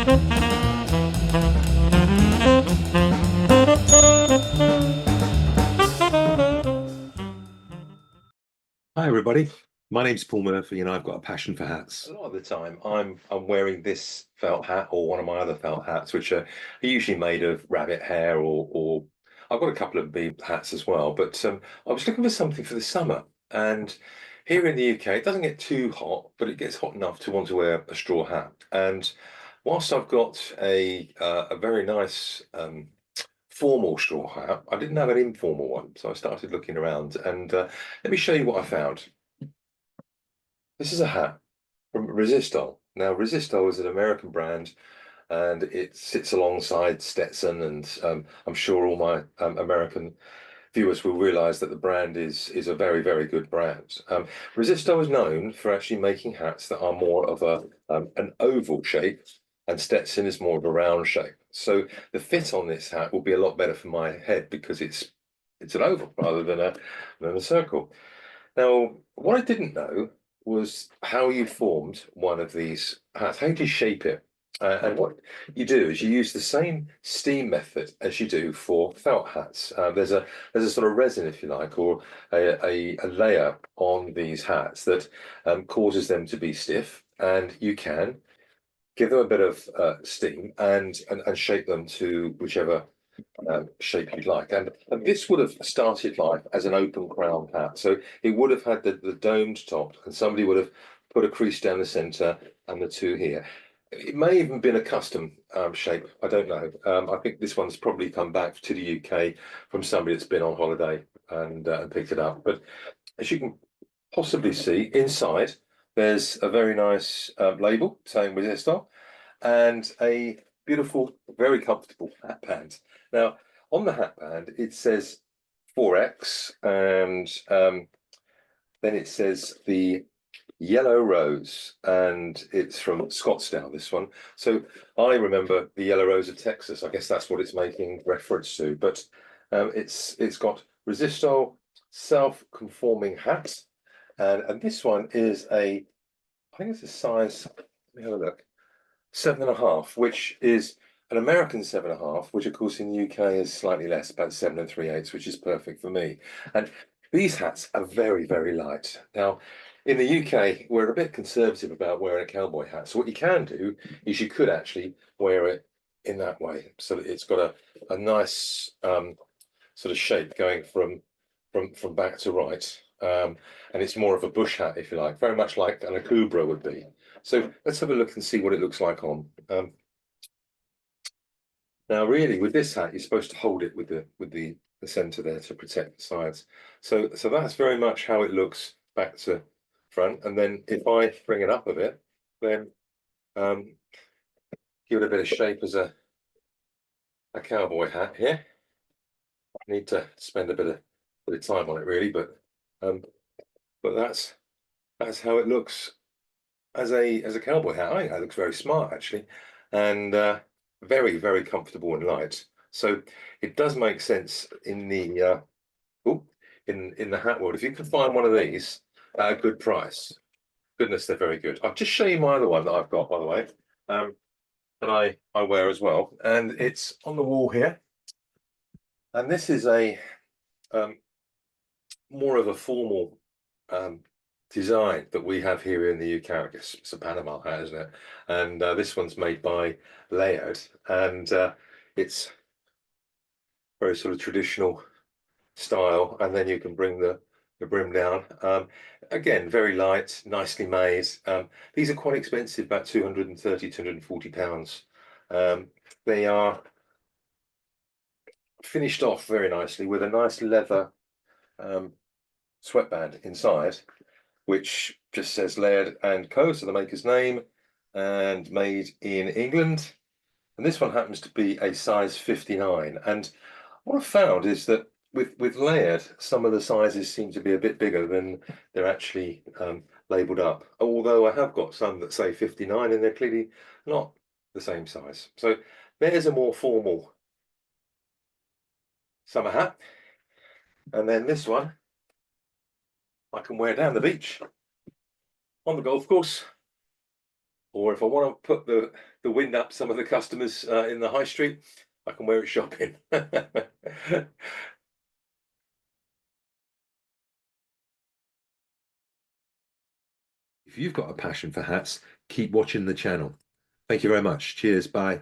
Hi everybody, my name's Paul Murphy and I've got a passion for hats. A lot of the time I'm wearing this felt hat or one of my other felt hats, which are usually made of rabbit hair or I've got a couple of bee hats as well, but I was looking for something for the summer. And here in the UK, it doesn't get too hot, but it gets hot enough to want to wear a straw hat. And whilst I've got a very nice formal straw hat, I didn't have an informal one, so I started looking around. And let me show you what I found. This is a hat from Resistol. Now, Resistol is an American brand, and it sits alongside Stetson. And I'm sure all my American viewers will realise that the brand is a very, very good brand. Resistol is known for actually making hats that are more of an oval shape, and Stetson is more of a round shape. So the fit on this hat will be a lot better for my head because it's an oval rather than a circle. Now, what I didn't know was how you formed one of these hats. How do you shape it? And what you do is you use the same steam method as you do for felt hats. There's a sort of resin, if you like, or a layer on these hats that causes them to be stiff, and you can give them a bit of steam and shape them to whichever shape you'd like. And this would have started life as an open crown hat. So it would have had the domed top, and somebody would have put a crease down the centre and the two here. It may even been a custom shape. I don't know. I think this one's probably come back to the UK from somebody that's been on holiday and picked it up. But as you can possibly see, inside there's a very nice label saying Resistor and a beautiful, very comfortable hat band. Now, on the hat band, it says 4X, and then it says the Yellow Rose, and it's from Scottsdale, this one. So I remember the Yellow Rose of Texas. I guess that's what it's making reference to. But it's got Resistol self-conforming hat, and this one is I think it's a size. Let me have a look. 7.5, which is an American 7.5, which of course in the UK is slightly less, about 7 3/8, which is perfect for me. And these hats are very, very light. Now, in the UK, we're a bit conservative about wearing a cowboy hat. So what you can do is you could actually wear it in that way, so that it's got a nice sort of shape going from back to right. And it's more of a bush hat, if you like, very much like an Akubra would be. So let's have a look and see what it looks like on. Now, really, with this hat, you're supposed to hold it with the centre there to protect the sides. So that's very much how it looks back to front. And then if I bring it up a bit, then give it a bit of shape as a cowboy hat here. I need to spend a bit of time on it, really, but that's how it looks as a cowboy hat. I think that looks very smart actually, and very, very comfortable and light. So it does make sense in the in the hat world. If you can find one of these at a good price, goodness, they're very good. I'll just show you my other one that I've got, by the way, that I wear as well, and it's on the wall here. And this is a more of a formal design that we have here in the UK. I guess it's a Panama hat, isn't it? And this one's made by Laird, and it's very sort of traditional style. And then you can bring the brim down. Again, very light, nicely made. These are quite expensive, about 230, 240 pounds. They are finished off very nicely with a nice leather sweatband inside, which just says Laird and Co, so the maker's name, and made in England. And this one happens to be a size 59. And what I've found is that with Laird, some of the sizes seem to be a bit bigger than they're actually labelled up. Although I have got some that say 59 and they're clearly not the same size. So there's a more formal summer hat. And then this one I can wear down the beach, on the golf course, or if I want to put the wind up some of the customers in the high street, I can wear it shopping. If you've got a passion for hats, keep watching the channel. Thank you very much. Cheers. Bye.